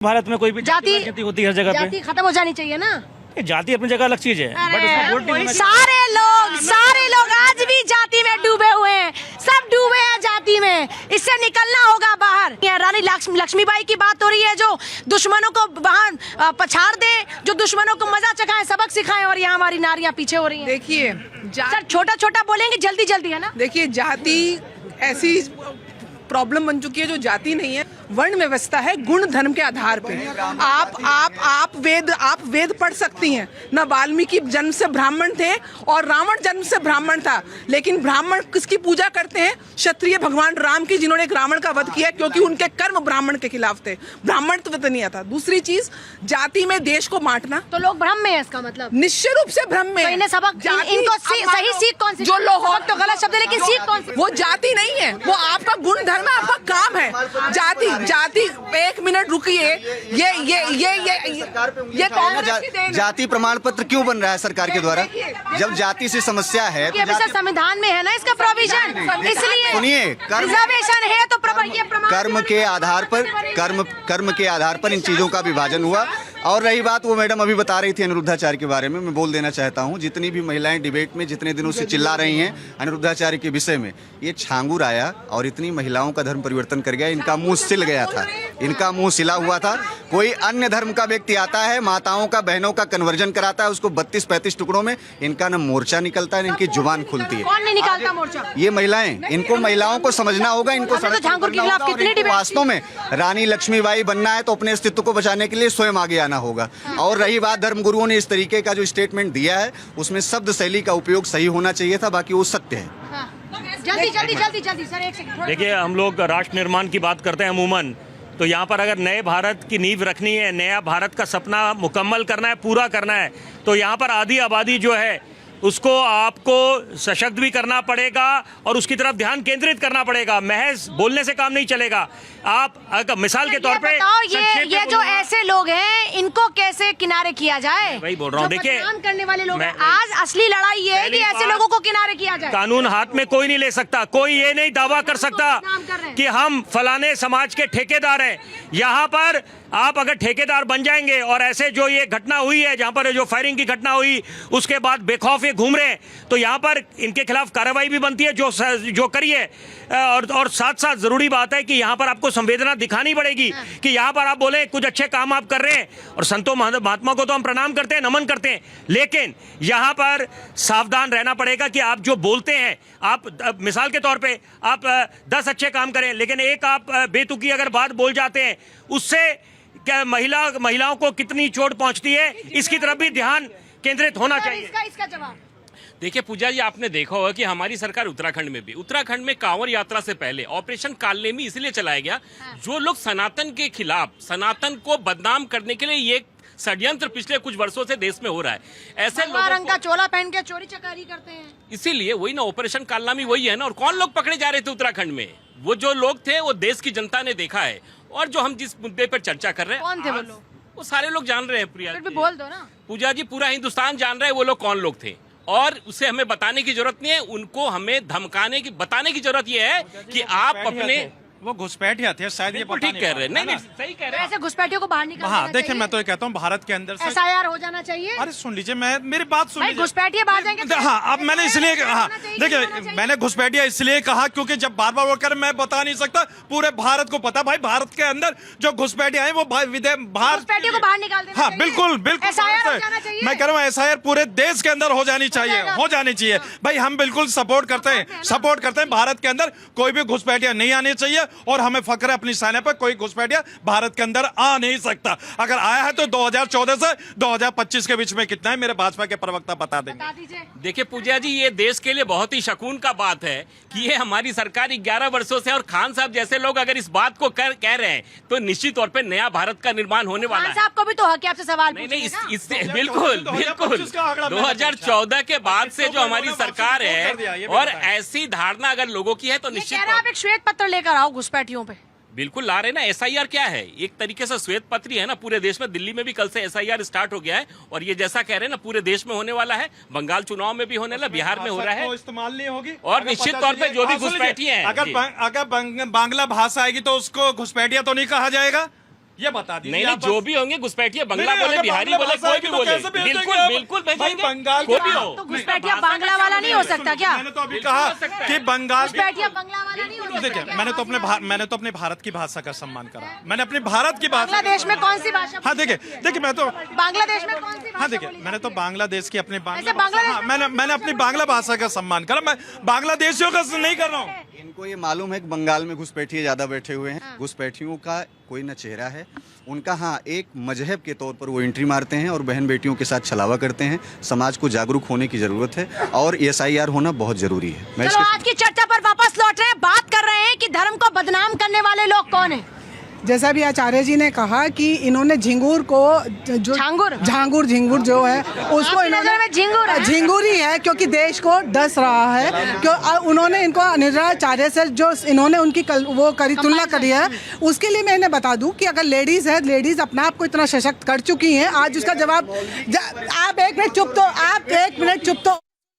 भारत में कोई भी जाति राजनीति होती है हर जगह जाति खत्म हो जानी चाहिए ना। पे। जाति अपनी जगह अलग चीज है, बट उसमें वोट नहीं होना चाहिए। सारे लोग आज भी जाति में डूबे हुए हैं, सब डूबे हैं जाति में। इससे निकलना होगा बाहर। रानी लक्ष्मीबाई की बात हो रही है, जो दुश्मनों को बाहर पछाड़ दे, जो दुश्मनों को मजा चखाए, सबक सिखाए, और यहाँ हमारी नारियां पीछे हो रही हैं। देखिए सर छोटा छोटा बोलेंगे, जल्दी जल्दी, है ना। देखिए जाति ऐसी प्रॉब्लम बन चुकी है जो जाति नहीं है, वर्ण व्यवस्था है, गुण धर्म के आधार पे। आप वेद पढ़ सकती हैं ना। वाल्मीकि जन्म से ब्राह्मण थे और रावण जन्म से ब्राह्मण था, लेकिन ब्राह्मण किसकी पूजा करते हैं? क्षत्रिय भगवान राम की, जिन्होंने एक रावण का वध किया क्योंकि उनके कर्म ब्राह्मण के खिलाफ थे, ब्राह्मण तो नहीं आता। दूसरी चीज, जाति में देश को बांटना, तो लोग भ्रम में है, इसका मतलब निश्चित रूप से भ्रम में। इनको सही सीख कौन सी? जो लोग तो गलत शब्द है, लेकिन सीख कौन सी? वो जाति नहीं है, वो आपका गुण धर्म है, आपका काम है। जाति एक मिनट रुकिए, ये कांग्रेस की देन है। जाति प्रमाण पत्र क्यों बन रहा है सरकार के द्वारा? जब जाति से समस्या है तो संविधान में है ना इसका प्रोविजन, इसलिए सुनिए, रिजर्वेशन है तो ये प्रमाण कर्म के आधार पर इन चीजों का विभाजन हुआ। और रही बात, वो मैडम अभी बता रही थी अनिरुद्धाचार्य के बारे में, मैं बोल देना चाहता हूँ, जितनी भी महिलाएं डिबेट में जितने दिनों से चिल्ला रही हैं अनिरुद्धाचार्य के विषय में, ये छांगुर आया और इतनी महिलाओं का धर्म परिवर्तन कर गया। इनका मुंह सिल गया था, इनका मुंह सिला हुआ था। कोई अन्य धर्म का व्यक्ति आता है, माताओं का, बहनों का कन्वर्जन कराता है, उसको 32-35 टुकड़ों में, इनका न मोर्चा निकलता है, इनकी जुबान खुलती है। कौन नहीं निकालता मोर्चा? ये महिलाएं, इनको महिलाओं को समझना होगा, इनको वास्तव में रानी लक्ष्मीबाई बनना है तो अपने अस्तित्व को बचाने के लिए स्वयं आगे आना होगा। और रही बात, धर्मगुरुओं ने इस तरीके का जो स्टेटमेंट दिया है उसमें शब्द शैली का उपयोग सही होना चाहिए था, बाकी वो सत्य है। जल्दी सर, एक सेकंड। देखिए, हम लोग राष्ट्र निर्माण की बात करते हैं अमूमन, तो यहाँ पर अगर नए भारत की नींव रखनी है, नया भारत का सपना मुकम्मल करना है, पूरा करना है, तो यहाँ पर आधी आबादी जो है उसको आपको सशक्त भी करना पड़ेगा और उसकी तरफ ध्यान केंद्रित करना पड़ेगा। महज बोलने से काम नहीं चलेगा। आप अगर मिसाल के तौर पे ये जो ऐसे लोग हैं, इनको कैसे किनारे किया जाए? वही बोल रहा हूँ। देखिए, करने वाले लोग हैं। आज असली लड़ाई ये है कि ऐसे लोगों को किनारे किया जाए। कानून हाथ में कोई नहीं ले सकता, कोई ये नहीं दावा कर सकता कि हम फलाने समाज के ठेकेदार हैं। यहाँ पर आप अगर ठेकेदार बन जाएंगे और ऐसे जो ये घटना हुई है, जहाँ पर जो फायरिंग की घटना हुई, उसके बाद बेखौफ ये घूम रहे हैं, तो यहाँ पर इनके खिलाफ कार्रवाई भी बनती है जो करिए। और साथ साथ जरूरी बात है कि यहाँ पर आपको संवेदना दिखानी पड़ेगी कि यहाँ पर आप बोले कुछ अच्छे काम आप कर रहे हैं, और संतों महात्मा को तो हम प्रणाम करते हैं, नमन करते हैं, लेकिन यहाँ पर सावधान रहना पड़ेगा कि आप जो बोलते हैं, आप मिसाल के तौर पे आप 10 अच्छे काम करें, लेकिन एक आप बेतुकी अगर बात बोल जाते हैं, उससे क्या महिलाओं को कितनी चोट पहुंचती है, इसकी तरफ भी ध्यान केंद्रित होना चाहिए। इसका जवाब देखिए पूजा जी, आपने देखा होगा कि हमारी सरकार उत्तराखंड में कांवड़ यात्रा से पहले ऑपरेशन कालनेमी इसलिए चलाया गया, जो लोग सनातन के खिलाफ, सनातन को बदनाम करने के लिए ये षड्यंत्र पिछले कुछ वर्षों से देश में हो रहा है। ऐसे लोगों रंग का चोला पहन के चोरी चकारी करते हैं, इसीलिए वही ना ऑपरेशन कालनामी वही है ना। और कौन लोग पकड़े जा रहे थे उत्तराखंड में? वो जो लोग थे, वो देश की जनता ने देखा है। और जो हम जिस मुद्दे पर चर्चा कर रहे हैं, कौन थे वो लोग? वो सारे लोग जान रहे हैं प्रिया, फिर भी बोल दो ना। पूजा जी, पूरा हिंदुस्तान जान रहा है वो लोग कौन लोग थे, और उसे हमें बताने की जरूरत नहीं है। उनको हमें धमकाने की, बताने की जरूरत यह है कि आप अपने, वो घुसपैठिया थे शायद, ये ठीक कह रहे हैं। नहीं, सही कह रहे हैं। ऐसे घुसपैठियों को बाहर निकालना चाहिए। हाँ, देखिए, मैं तो ये कहता हूँ भारत के अंदर से SIR हो जाना चाहिए। अरे सुन लीजिए, मेरी बात सुन लीजिए। घुसपैठिए बाहर जाएंगे। हाँ, अब मैंने इसलिए, हाँ देखिए, मैंने घुसपैठिया इसलिए कहा क्योंकि जब बार बार बोलकर मैं बता नहीं सकता, पूरे भारत को पता, भाई भारत के अंदर जो घुसपैठिया है वो घुसपैठियों को बाहर निकाल देना। हाँ बिल्कुल बिल्कुल, मैं कह रहा हूँ SIR पूरे देश के अंदर हो जानी चाहिए। भाई हम बिल्कुल सपोर्ट करते हैं। भारत के अंदर कोई भी घुसपैठिया नहीं आनी चाहिए, और हमें फक्र है अपनी सेना पर, कोई घुसपैठिया भारत के अंदर आ नहीं सकता। अगर आया है तो 2014 से 2025 के बीच में कितना है, मेरे भाजपा के प्रवक्ता बता देंगे। देखिए पूजा जी, ये देश के लिए बहुत ही शकून का बात है कि ये हमारी सरकार 11 वर्षों से, और खान साहब जैसे लोग अगर इस बात को कह रहे हैं, तो निश्चित तौर पे नया भारत का निर्माण होने वाला है। खान साहब को भी तो हक है आपसे सवाल नहीं, इससे बिल्कुल 2014 के बाद से जो हमारी सरकार है, और ऐसी धारणा अगर लोगों की है तो निश्चित आप एक श्वेत पत्र लेकर आओ घुसपैठियों पे। बिल्कुल ला रहे ना। SIR क्या है? एक तरीके से श्वेत पत्र है ना पूरे देश में। दिल्ली में भी कल से SIR स्टार्ट हो गया है, और ये जैसा कह रहे हैं ना पूरे देश में होने वाला है। बंगाल चुनाव में भी होने वाला, बिहार में हो रहा है, इस्तेमाल नहीं होगी। और निश्चित तौर पे जो भी घुसपैठी है, अगर बांग्ला भाषा आएगी तो उसको घुसपैठिया तो नहीं कहा जाएगा। ये बता दीजिए। नहीं, जो भी होंगे घुसपैठिया बंगला बोले, बिहारी बोले, कोई भी बोले, बिल्कुल बिल्कुल भेजेंगे, बंगाल कोई भी हो। तो घुसपैठिया बांग्ला वाला नहीं हो सकता क्या? मैंने तो अभी कहा कि बंगाल घुसपैठिया बांग्ला वाला नहीं हो सकता देखिए, क्या? मैंने तो अपने भारत की भाषा का सम्मान करा, मैंने अपनी भारत की भाषा। बांग्लादेश में कौन सी भाषा? हाँ देखिए मैं तो बांग्लादेश में कौन सी भाषा? हाँ देखिए, मैंने तो बांग्लादेश की अपनी ऐसे बांग्लादेश हाँ, मैंने अपनी बांग्ला भाषा का सम्मान करा, मैं बांग्लादेशियों का नहीं कर रहा हूँ। इनको ये मालूम है कि बंगाल में घुसपैठिए ज्यादा बैठे हुए हैं। घुसपैठियों का कोई न चेहरा है उनका। हाँ, एक मजहब के तौर पर वो एंट्री मारते हैं और बहन बेटियों के साथ छलावा करते हैं। समाज को जागरूक होने की जरूरत है और SIR होना बहुत जरूरी है। मैं चलो आज की चर्चा पर वापस लौट रहे हैं, बात कर रहे हैं कि धर्म को बदनाम करने वाले लोग कौन है। जैसा भी आचार्य जी ने कहा कि इन्होंने झिंगुर को जो झिंगुर जो है उसको आपकी नजर में झिंगुर है? झिंगुर ही है, क्योंकि देश को डस रहा है। क्यों उन्होंने इनको अनिरुद्धाचार्य से जो इन्होंने उनकी वो करी तुलना करी है, उसके लिए मैं इन्हें बता दूं कि अगर लेडीज है, लेडीज अपने आप को इतना सशक्त कर चुकी हैं। आज उसका जवाब आप एक मिनट चुप तो